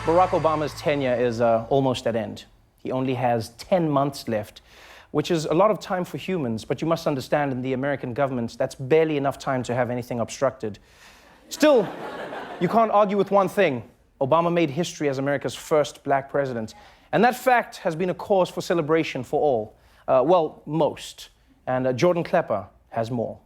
Barack Obama's tenure is almost at end. He only has 10 months left, which is a lot of time for humans, but you must understand in the American government, that's barely enough time to have anything obstructed. Still, you can't argue with one thing. Obama made history as America's first black president. And that fact has been a cause for celebration for all. Well, most. And Jordan Klepper has more.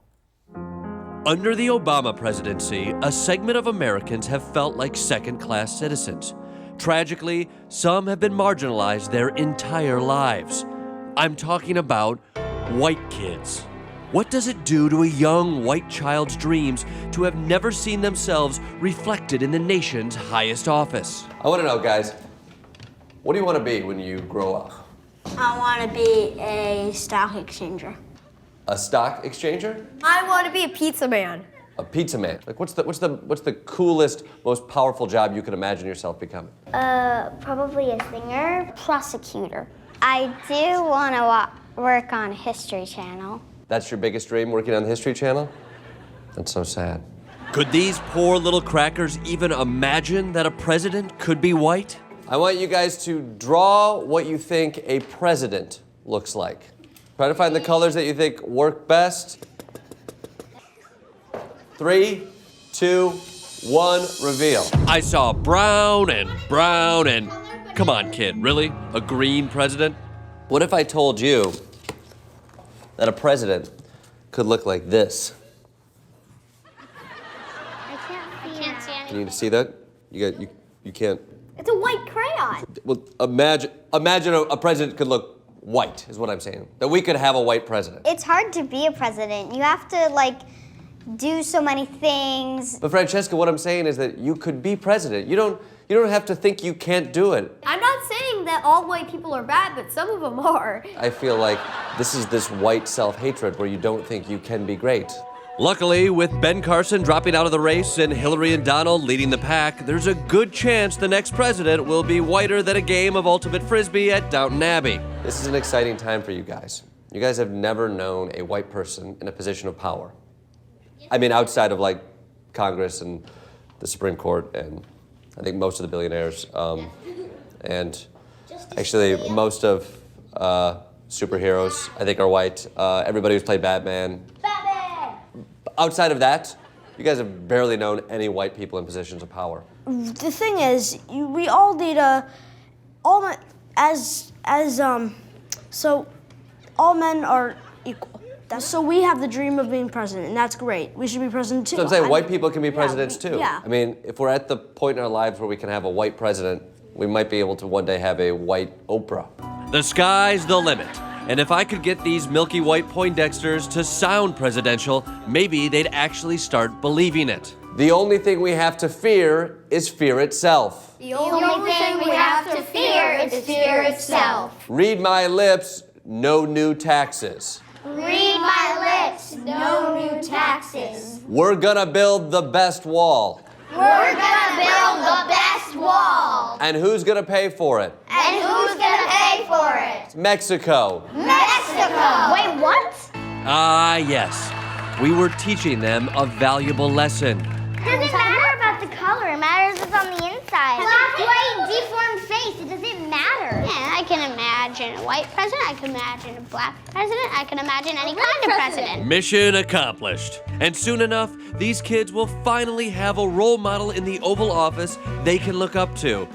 Under the Obama presidency, a segment of Americans have felt like second-class citizens. Tragically, some have been marginalized their entire lives. I'm talking about white kids. What does it do to a young white child's dreams to have never seen themselves reflected in the nation's highest office? I want to know, guys, what do you want to be when you grow up? I want to be a stock exchanger. A stock exchanger? I want to be a pizza man. A pizza man. Like, what's the coolest, most powerful job you could imagine yourself becoming? Probably a singer. Prosecutor. I do want to work on History Channel. That's your biggest dream, working on the History Channel? That's so sad. Could these poor little crackers even imagine that a president could be white? I want you guys to draw what you think a president looks like. Try to find the colors that you think work best. 3, 2, 1, reveal. I saw brown and... Come on, kid, really? A green president? What if I told you that a president could look like this? I can't see anything. Can you see that? You can't. It's a white crayon. Well, imagine a president could look white, is what I'm saying. That we could have a white president. It's hard to be a president. You have to, do so many things. But Francesca, what I'm saying is that you could be president. You don't have to think you can't do it. I'm not saying that all white people are bad, but some of them are. I feel like this is this white self-hatred where you don't think you can be great. Luckily, with Ben Carson dropping out of the race and Hillary and Donald leading the pack, there's a good chance the next president will be whiter than a game of ultimate frisbee at Downton Abbey. This is an exciting time for you guys. You guys have never known a white person in a position of power. I mean, outside of Congress and the Supreme Court and I think most of the billionaires, and actually most of superheroes I think are white. Everybody who's played Batman. Outside of that, you guys have barely known any white people in positions of power. The thing is, we all need so all men are equal. So we have the dream of being president, and that's great. We should be president too. So I'm saying white people can be presidents too. Yeah. I mean, if we're at the point in our lives where we can have a white president, we might be able to one day have a white Oprah. The sky's the limit. And if I could get these milky white Poindexters to sound presidential, maybe they'd actually start believing it. The only thing we have to fear is fear itself. The only thing we have to fear is fear itself. Read my lips, no new taxes. Read my lips, no new taxes. We're gonna build the best wall. We're gonna build the best wall. And who's gonna pay for it? And who's gonna pay for it? Mexico. Mexico. Wait, what? Ah, yes. We were teaching them a valuable lesson. It doesn't matter about the color. It matters what's on the inside. Black, white, deformed face. It doesn't matter. Yeah, I can imagine a white president, I can imagine a black president, I can imagine any kind of president. Mission accomplished. And soon enough, these kids will finally have a role model in the Oval Office they can look up to.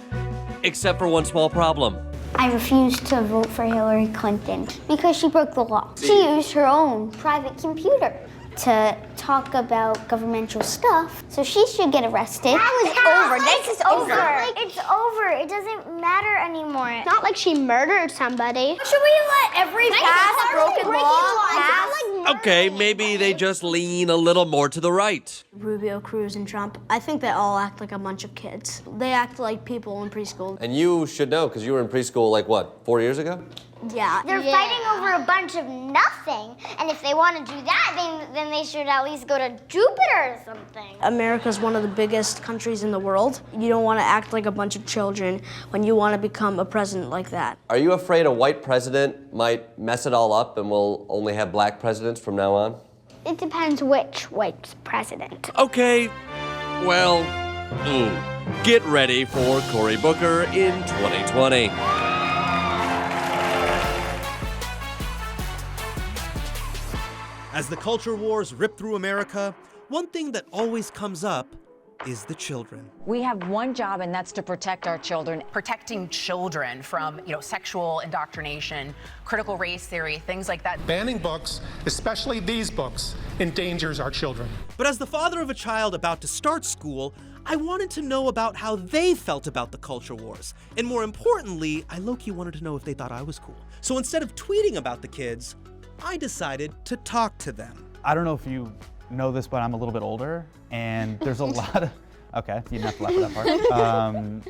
Except for one small problem. I refuse to vote for Hillary Clinton because she broke the law. She used her own private computer to talk about governmental stuff, so she should get arrested. That was over. This is over. It's over. It doesn't matter anymore. It's not like she murdered somebody. Should we let every past broken law pass? Okay, maybe they just lean a little more to the right. Rubio, Cruz, and Trump, I think they all act like a bunch of kids. They act like people in preschool. And you should know, because you were in preschool 4 years ago? Yeah. They're fighting over a bunch of nothing, and if they want to do that, then they should at least go to Jupiter or something. America's one of the biggest countries in the world. You don't want to act like a bunch of children when you want to become a president like that. Are you afraid a white president might mess it all up and we'll only have black presidents from now on? It depends which white president. Okay, well, Ooh, get ready for Cory Booker in 2020. As the culture wars rip through America, one thing that always comes up is the children. We have one job, and that's to protect our children. Protecting children from, sexual indoctrination, critical race theory, things like that. Banning books, especially these books, endangers our children. But as the father of a child about to start school, I wanted to know about how they felt about the culture wars. And more importantly, I low-key wanted to know if they thought I was cool. So instead of tweeting about the kids, I decided to talk to them. I don't know if you know this, but I'm a little bit older, and there's a lot of, okay, you didn't have to laugh at that part.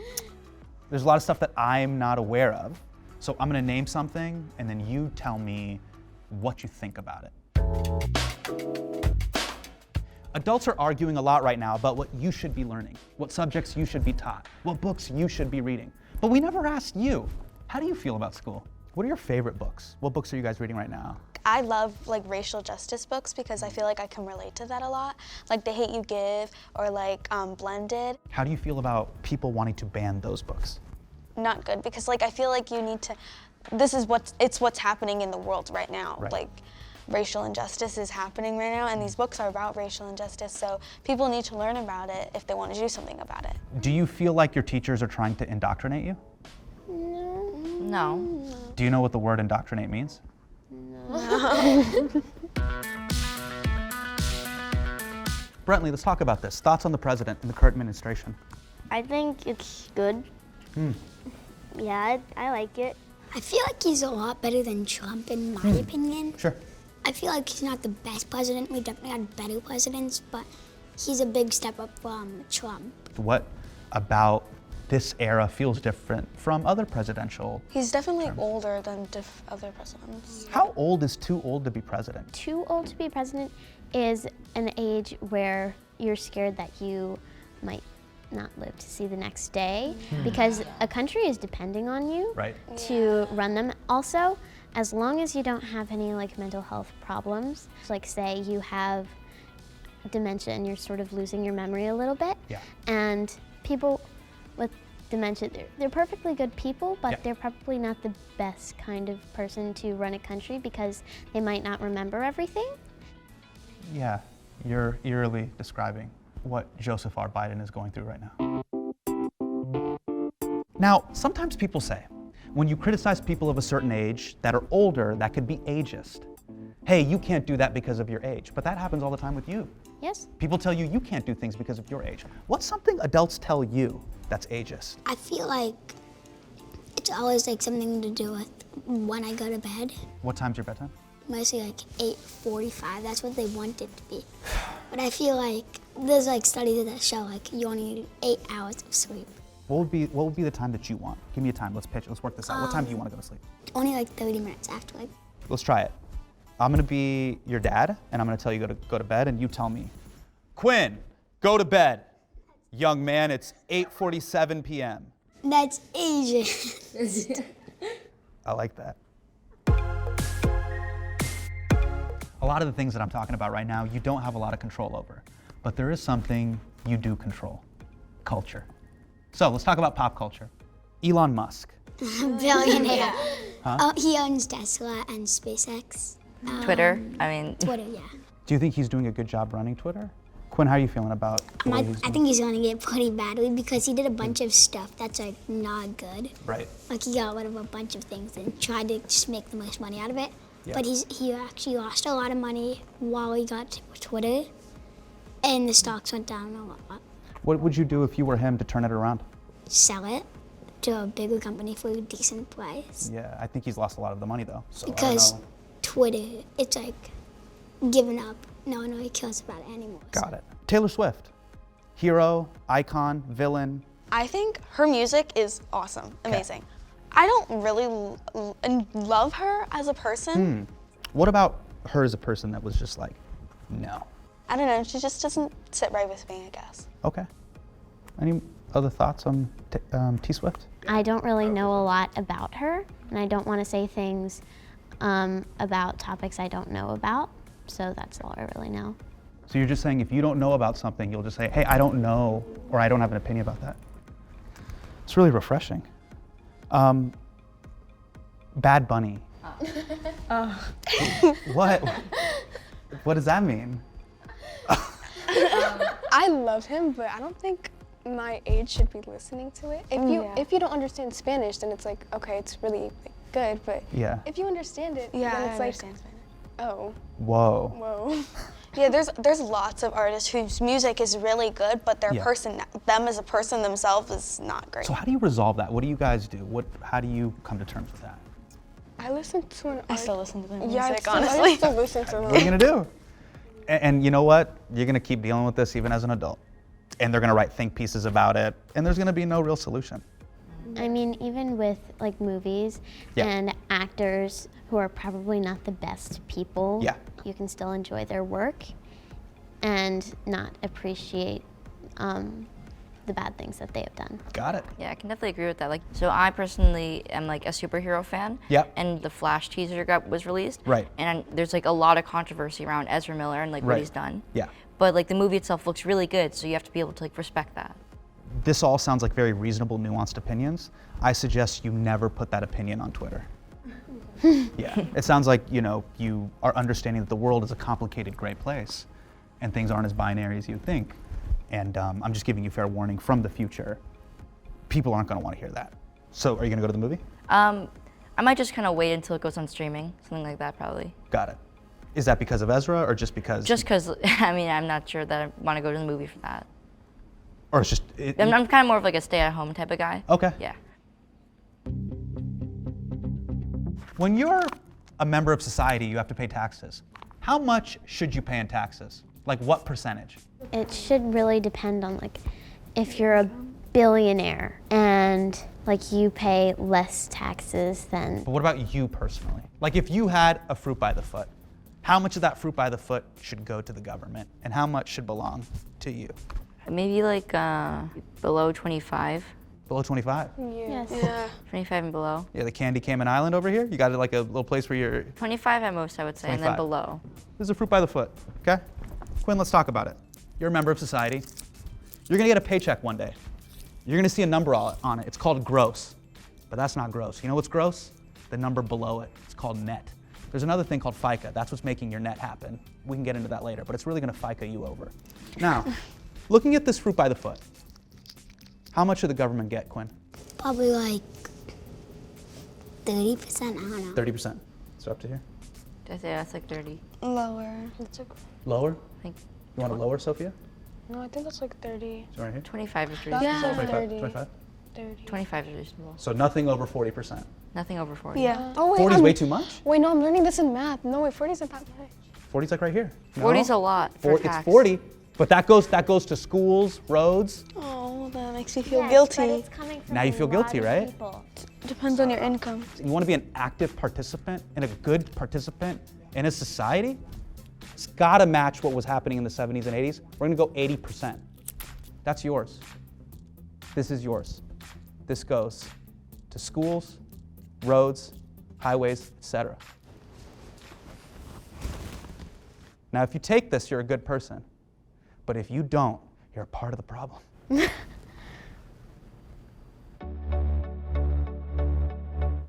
There's a lot of stuff that I'm not aware of. So I'm gonna name something, and then you tell me what you think about it. Adults are arguing a lot right now about what you should be learning, what subjects you should be taught, what books you should be reading. But we never asked you, how do you feel about school? What are your favorite books? What books are you guys reading right now? I love racial justice books because I feel like I can relate to that a lot. Like The Hate U Give or Blended. How do you feel about people wanting to ban those books? Not good, because I feel like you need to, it's what's happening in the world right now. Right. Racial injustice is happening right now, and these books are about racial injustice, so people need to learn about it if they want to do something about it. Do you feel like your teachers are trying to indoctrinate you? No. Do you know what the word indoctrinate means? Brentley, let's talk about this. Thoughts on the president and the current administration? I think it's good. Yeah, I like it. I feel like he's a lot better than Trump, in my opinion. Sure. I feel like he's not the best president. We've definitely had better presidents, but he's a big step up from Trump. What about this era feels different from other presidential He's definitely terms? older than other presidents. How old is too old to be president? Too old to be president is an age where you're scared that you might not live to see the next day because a country is depending on you to run them. Also, as long as you don't have any mental health problems, say you have dementia and you're sort of losing your memory a little bit, and people with dementia, they're perfectly good people, but they're probably not the best kind of person to run a country because they might not remember everything. Yeah, you're eerily describing what Joseph R. Biden is going through right now. Now, sometimes people say, when you criticize people of a certain age that are older, that could be ageist. Hey, you can't do that because of your age, but that happens all the time with you. Yes. People tell you can't do things because of your age. What's something adults tell you that's ageist? I feel like it's always something to do with when I go to bed. What time's your bedtime? Mostly 8:45, that's what they want it to be. But I feel like there's studies that show you only need 8 hours of sleep. What would be the time that you want? Give me a time, let's pitch, let's work this out. What time do you want to go to sleep? Only 30 minutes after Let's try it. I'm gonna be your dad, and I'm gonna tell you go to bed, and you tell me, Quinn, go to bed. Young man, it's 8:47 p.m. That's Asian. I like that. A lot of the things that I'm talking about right now, you don't have a lot of control over, but there is something you do control: culture. So let's talk about pop culture. Elon Musk. Billionaire. Huh? He owns Tesla and SpaceX. Twitter, Twitter, yeah. Do you think he's doing a good job running Twitter? Quinn, how are you feeling about I think he's gonna get pretty badly because he did a bunch of stuff that's not good. Right. He got rid of a bunch of things and tried to just make the most money out of it. Yeah. But he actually lost a lot of money while he got Twitter, and the stocks went down a lot. What would you do if you were him to turn it around? Sell it to a bigger company for a decent price. Yeah, I think he's lost a lot of the money though. So Because Twitter, it's giving up. No one really cares about it anymore. Got it. Taylor Swift. Hero, icon, villain. I think her music is awesome, amazing. I don't really love her as a person. What about her as a person that was just no? I don't know, she just doesn't sit right with me, I guess. Okay. Any other thoughts on T Swift? I don't really know a lot about her, and I don't want to say things about topics I don't know about, so that's all I really know. So you're just saying if you don't know about something, you'll just say, hey, I don't know, or I don't have an opinion about that. It's really refreshing. Bad Bunny. What? What does that mean? I love him, but I don't think my age should be listening to it. If you don't understand Spanish, then it's like, okay, it's really like, good, but if you understand it, then it's like, Spanish. oh. Whoa. Whoa. Yeah, there's lots of artists whose music is really good, but their them as a person themselves is not great. So how do you resolve that? What do you guys do? How do you come to terms with that? I listen to an I still listen to their music, music, honestly. I still listen to What are you gonna do? And you know what? You're gonna keep dealing with this even as an adult. And they're gonna write think pieces about it, and there's gonna be no real solution. I mean, even with like movies and actors who are probably not the best people, you can still enjoy their work and not appreciate the bad things that they have done. Got it. Yeah, I can definitely agree with that. Like, so I personally am like a superhero fan. Yep. And the Flash teaser was released. Right. And there's like a lot of controversy around Ezra Miller and like what he's done. Yeah. But like the movie itself looks really good, so you have to be able to like respect that. This all sounds like very reasonable, nuanced opinions. I suggest you never put that opinion on Twitter. It sounds like, you know, you are understanding that the world is a complicated, great place, and things aren't as binary as you think. And I'm just giving you fair warning from the future. People aren't going to want to hear that. So, are you going to go to the movie? I might just kind of wait until it goes on streaming, something like that, probably. Got it. Is that because of Ezra, or just because? Just because, I mean, I'm not sure that I want to go to the movie for that. Or it's just. I'm kind of more of like a stay-at-home type of guy. Okay. Yeah. When you're a member of society, you have to pay taxes. How much should you pay in taxes? Like what percentage? It should really depend on like if you're a billionaire and like you pay less taxes than. But what about you personally? Like if you had a fruit by the foot, how much of that fruit by the foot should go to the government and how much should belong to you? Maybe like below 25. Below 25? Yes. Yeah. 25 and below. Yeah, the Candy Cayman Island over here? You got like a little place where you're... 25 at most, I would say, 25. and then below. This is a fruit by the foot, okay? Quinn, let's talk about it. You're a member of society. You're gonna get a paycheck one day. You're gonna see a number on it. It's called gross, but that's not gross. You know what's gross? The number below it. It's called net. There's another thing called FICA. That's what's making your net happen. We can get into that later, but it's really gonna FICA you over. Now, looking at this fruit by the foot, how much should the government get, Quinn? Probably like 30%, I don't know. 30%. So up to here? I'd say that's like 30. Lower. Lower? I think. You want it lower, Sophia? No, I think that's like 30. So right here? 25 is That's reasonable. like 25? 30. 25? 30. 25 is reasonable. So nothing over 40%. Nothing over 40. Yeah. Oh, wait, 40 is way too much? Wait, no, I'm learning this in math. No, wait, 40 isn't that much. 40's like right here. 40's a lot for tax. It's 40, but that goes to schools, roads. Oh, that makes me feel guilty. But it's coming from Now you feel guilty, right? Depends on your income. You want to be an active participant and a good participant in a society? It's got to match what was happening in the 70s and 80s. We're going to go 80%. That's yours. This is yours. This goes to schools, roads, highways, etc. Now, if you take this, you're a good person. But if you don't, you're a part of the problem.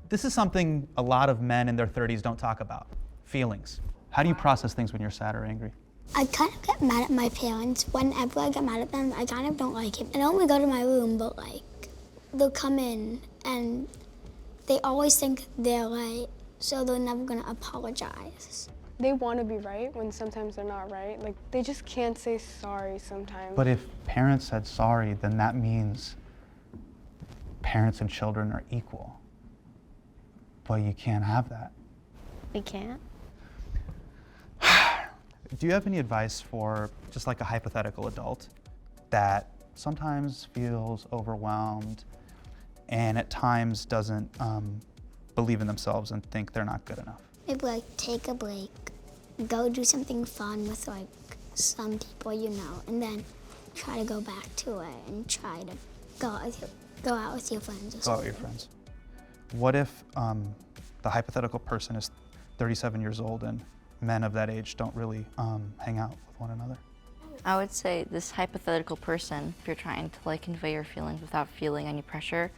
This is something a lot of men in their 30s don't talk about. Feelings. How do you process things when you're sad or angry? I kind of get mad at my parents. Whenever I get mad at them, I kind of don't like it. I don't go to my room, but like, they'll come in and they always think they're right, so they're never gonna apologize. They want to be right when sometimes they're not right. Like, they just can't say sorry sometimes. But if parents said sorry, then that means parents and children are equal. But you can't have that. We can't? Do you have any advice for just like a hypothetical adult that sometimes feels overwhelmed and at times doesn't believe in themselves and think they're not good enough? Maybe like take a break, go do something fun with like some people you know, and then try to go back to it and try to go out with your friends. Or Go out with your friends. What if the hypothetical person is 37 years old and men of that age don't really hang out with one another? I would say this hypothetical person, if you're trying to like convey your feelings without feeling any pressure,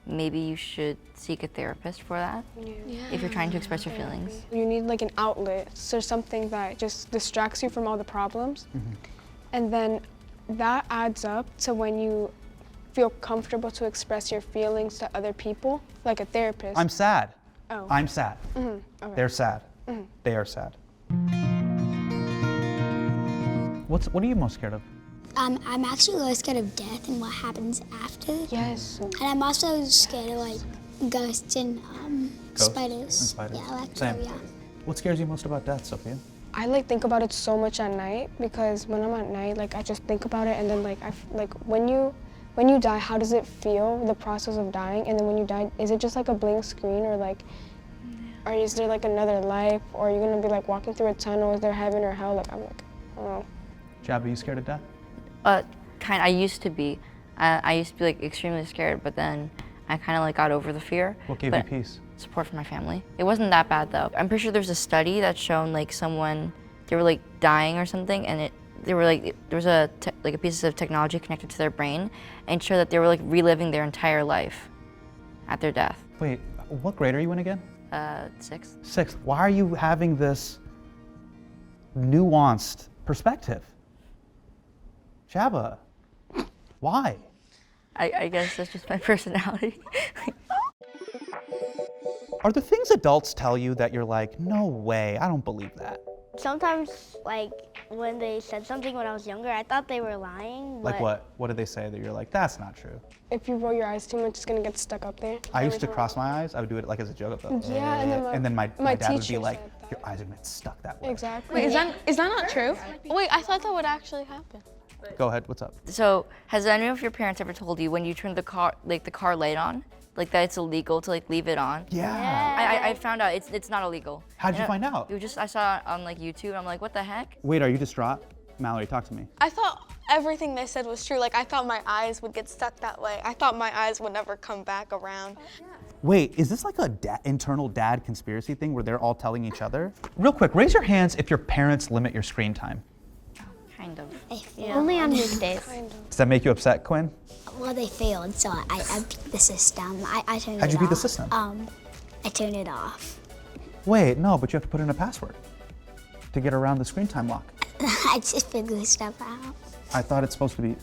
maybe you should seek a therapist for that. Yeah. If you're trying to express your feelings. You need like an outlet, so something that just distracts you from all the problems. And then that adds up to when you feel comfortable to express your feelings to other people, like a therapist. I'm sad. Oh. I'm sad. Okay. They're sad. They are sad. What are you most scared of? I'm actually really scared of death and what happens after. Yes. And I'm also scared of like ghosts and spiders. And spiders. Yeah, like Same. yeah. What scares you most about death, Sophia? I like think about it so much at night because when I'm at night, like I just think about it, and then like when you die, how does it feel? The process of dying, and then when you die, is it just like a blank screen, or like, or is there like another life, or are you gonna be like walking through a tunnel? Is there heaven or hell? Like I'm like, I don't know. Jab, are you scared of death? I used to be. I used to be like extremely scared, but then I kind of like got over the fear. What gave you peace? Support from my family. It wasn't that bad though. I'm pretty sure there's a study that's shown like they were like dying or something, and there was a piece of technology connected to their brain, and showed that they were like reliving their entire life at their death. Wait, what grade are you in again? 6th. 6th. Why are you having this nuanced perspective? Jabba, why? I guess that's just my personality. Are there things adults tell you that you're like, no way, I don't believe that? Sometimes, like, when they said something when I was younger, I thought they were lying. Like what? What did they say that you're like, that's not true? If you roll your eyes too much, it's gonna get stuck up there. I used to cross my eyes. I would do it like as a joke. Yeah, and then my dad would be like, said your eyes are gonna get stuck that way. Exactly. Wait, is that not true? Wait, I thought that would actually happen. Go ahead, what's up? So, has any of your parents ever told you when you turn the car light on, like that it's illegal to like leave it on? Yeah. I found out it's not illegal. How'd you find out? I saw it on like YouTube, and I'm like, what the heck? Wait, are you distraught? Mallory, talk to me. I thought everything they said was true. Like, I thought my eyes would get stuck that way. I thought my eyes would never come back around. Wait, is this like a internal dad conspiracy thing where they're all telling each other? Real quick, raise your hands if your parents limit your screen time. Kind of. Yeah. Only on weekdays. Does that make you upset, Quinn? Well, they failed, so I beat the system. I turned it off. How'd you beat the system? I turned it off. Wait, no, but you have to put in a password to get around the screen time lock. I just figured stuff out. I thought it's supposed to be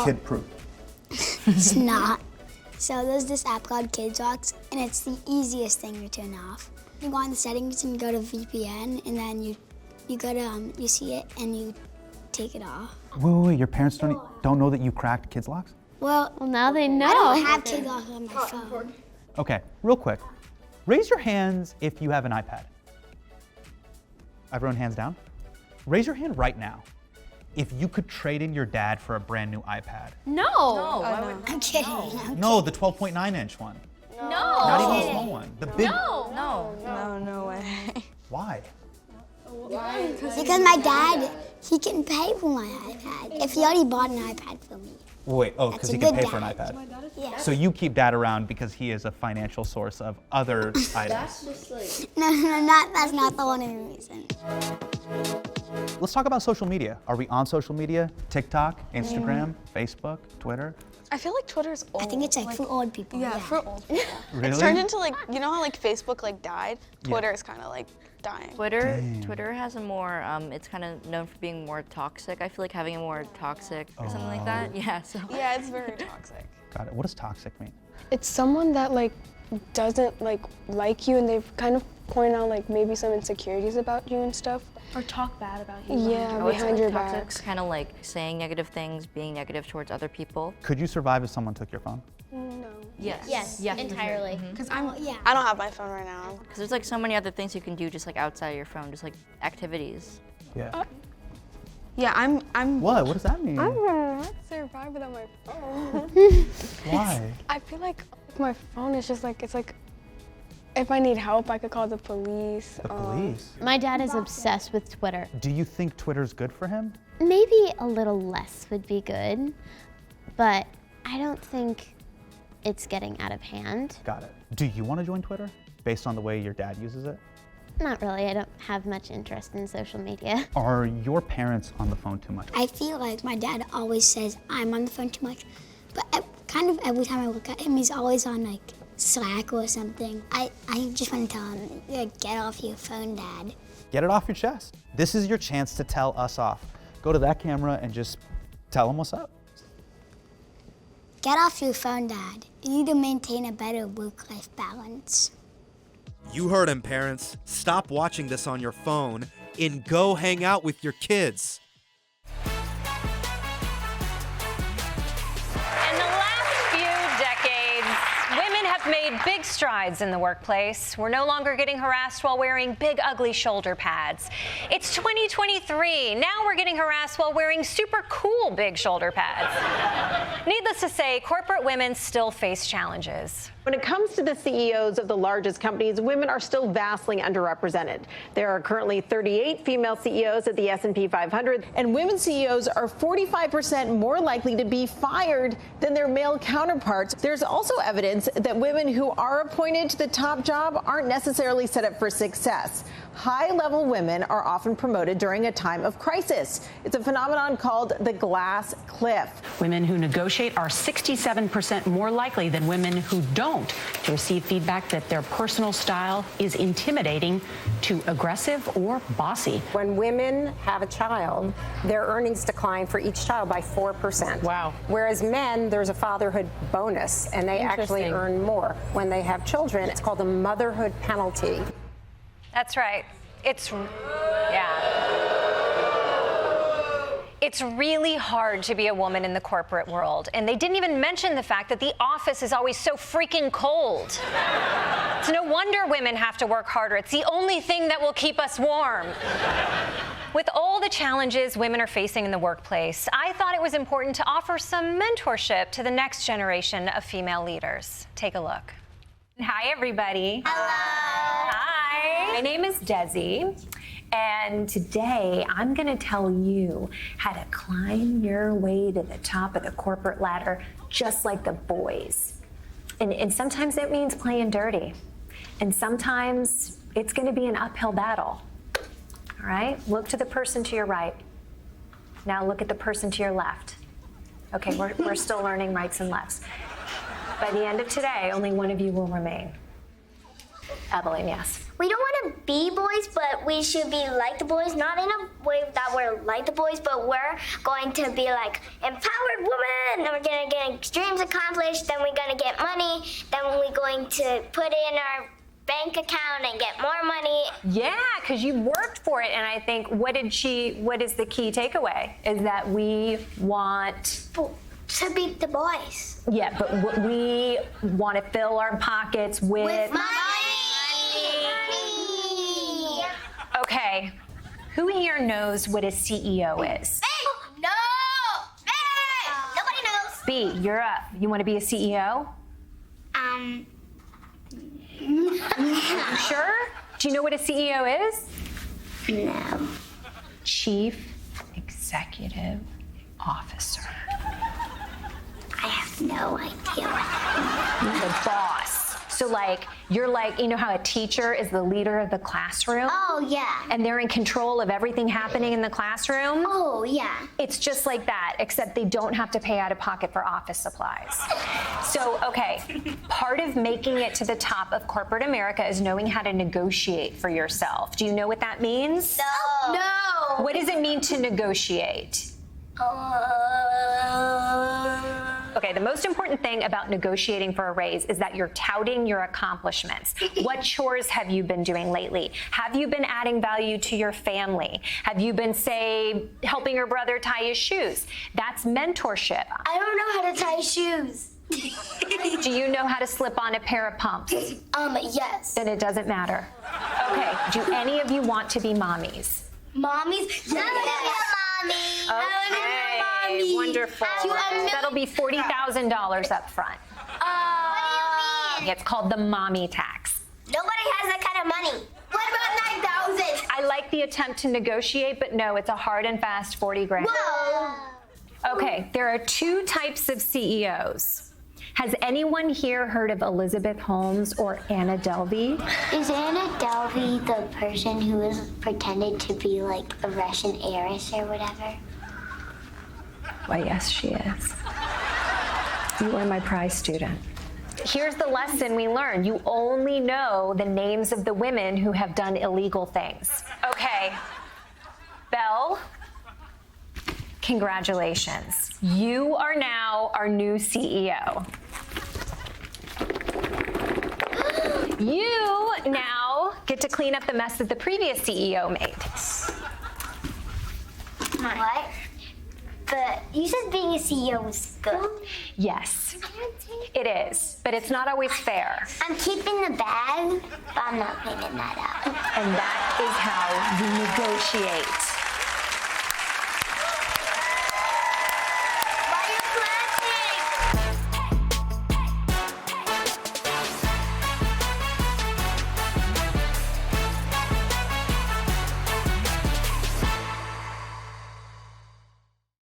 kid-proof. It's not. So there's this app called Kids Locks, and it's the easiest thing to turn off. You go on the settings and go to VPN, and then you go to you see it and you take it off. Wait, your parents don't know that you cracked Kids Locks? Well, now they know. I don't have Kids Locks on my phone. Okay, real quick. Raise your hands if you have an iPad. Everyone hands down? Raise your hand right now if you could trade in your dad for a brand new iPad. No. I'm kidding. No, the 12.9-inch one. No. Not even the small one. The big. No way. Why? Because my dad, he can pay for my iPad. If he already bought an iPad for me. Wait, because he can pay for an iPad. Yeah. So you keep dad around because he is a financial source of other items. That's not the only reason. Let's talk about social media. Are we on social media? TikTok, Instagram, Facebook, Twitter? I feel like Twitter's old. I think it's like for old people. Yeah, for old people. Really? It's turned into like, you know how like Facebook like died? Twitter is kind of like dying. Twitter has a more, it's kind of known for being more toxic. I feel like having a more toxic or something like that. Yeah, so. Yeah, it's very toxic. Got it. What does toxic mean? It's someone that like doesn't like you, and they've kind of point out like maybe some insecurities about you and stuff. Or talk bad about you. Yeah, behind your back. It's kind of like saying negative things, being negative towards other people. Could you survive if someone took your phone? No. Yes, entirely. Because I don't have my phone right now. Because there's like so many other things you can do just like outside of your phone, just like activities. Yeah. Yeah, I'm. What? What does that mean? I don't know. I survive without my phone. Why? I feel like my phone is just like, it's like, if I need help, I could call the police. The police? My dad is obsessed with Twitter. Do you think Twitter's good for him? Maybe a little less would be good, but I don't think it's getting out of hand. Got it. Do you want to join Twitter based on the way your dad uses it? Not really. I don't have much interest in social media. Are your parents on the phone too much? I feel like my dad always says I'm on the phone too much, but kind of every time I look at him, he's always on like Slack or something. I just want to tell him, get off your phone, Dad. Get it off your chest. This is your chance to tell us off. Go to that camera and just tell them what's up. Get off your phone, Dad. You need to maintain a better work-life balance. You heard him, parents. Stop watching this on your phone and go hang out with your kids. In the last few decades, women have made big strides in the workplace. We're no longer getting harassed while wearing big, ugly shoulder pads. It's 2023. Now we're getting harassed while wearing super cool big shoulder pads. Needless to say, corporate women still face challenges. When it comes to the CEOs of the largest companies, women are still vastly underrepresented. There are currently 38 female CEOs at the S&P 500, and women CEOs are 45% more likely to be fired than their male counterparts. There's also evidence that women who are appointed to the top job aren't necessarily set up for success. High-level women are often promoted during a time of crisis. It's a phenomenon called the glass cliff. Women who negotiate are 67% more likely than women who don't to receive feedback that their personal style is intimidating to aggressive or bossy. When women have a child, their earnings decline for each child by 4%. Wow. Whereas men, there's a fatherhood bonus, and they actually earn more. When they have children, it's called a motherhood penalty. That's right. It's really hard to be a woman in the corporate world. And they didn't even mention the fact that the office is always so freaking cold. It's no wonder women have to work harder. It's the only thing that will keep us warm. With all the challenges women are facing in the workplace, I thought it was important to offer some mentorship to the next generation of female leaders. Take a look. Hi, everybody. Hello. Hi. My name is Desi, and today I'm going to tell you how to climb your way to the top of the corporate ladder just like the boys. And sometimes it means playing dirty, and sometimes it's going to be an uphill battle. All right? Look to the person to your right. Now look at the person to your left. Okay, we're still learning rights and lefts. By the end of today, only one of you will remain. Evelyn, yes. We don't want to be boys, but we should be like the boys. Not in a way that we're like the boys, but we're going to be like empowered women. Then we're going to get dreams accomplished. Then we're going to get money. Then we're going to put in our bank account and get more money. Yeah, because you worked for it. And I think, what is the key takeaway? Is that we want to beat the boys. Yeah, but we want to fill our pockets with money. Okay, who here knows what a CEO is? Me! No! Me! Nobody knows. B, you're up. You want to be a CEO? You sure? Do you know what a CEO is? No. Chief Executive Officer. I have no idea what that means. The boss. So you're you know how a teacher is the leader of the classroom? Oh, yeah. And they're in control of everything happening in the classroom? Oh, yeah. It's just like that, except they don't have to pay out of pocket for office supplies. So, okay, part of making it to the top of corporate America is knowing how to negotiate for yourself. Do you know what that means? No. No. What does it mean to negotiate? Okay, the most important thing about negotiating for a raise is that you're touting your accomplishments. What chores have you been doing lately? Have you been adding value to your family? Have you been, say, helping your brother tie his shoes? That's mentorship. I don't know how to tie shoes. Do you know how to slip on a pair of pumps? Yes. Then it doesn't matter. Okay, do any of you want to be mommies? Mommies? Yeah. Okay, wonderful. That'll be $40,000 up front. What do you mean? It's called the mommy tax. Nobody has that kind of money. What about 9,000? I like the attempt to negotiate, but no, it's a hard and fast 40 grand. Whoa. Okay, there are two types of CEOs. Has anyone here heard of Elizabeth Holmes or Anna Delvey? Is Anna Delvey the person who was pretended to be like a Russian heiress or whatever? Why, yes, she is. You are my prize student. Here's the lesson we learned. You only know the names of the women who have done illegal things. Okay, Belle, congratulations. You are now our new CEO. You now get to clean up the mess that the previous CEO made. What? But you said being a CEO was good. Yes, it is, but it's not always fair. I'm keeping the bag, but I'm not cleaning that up. And that is how you negotiate.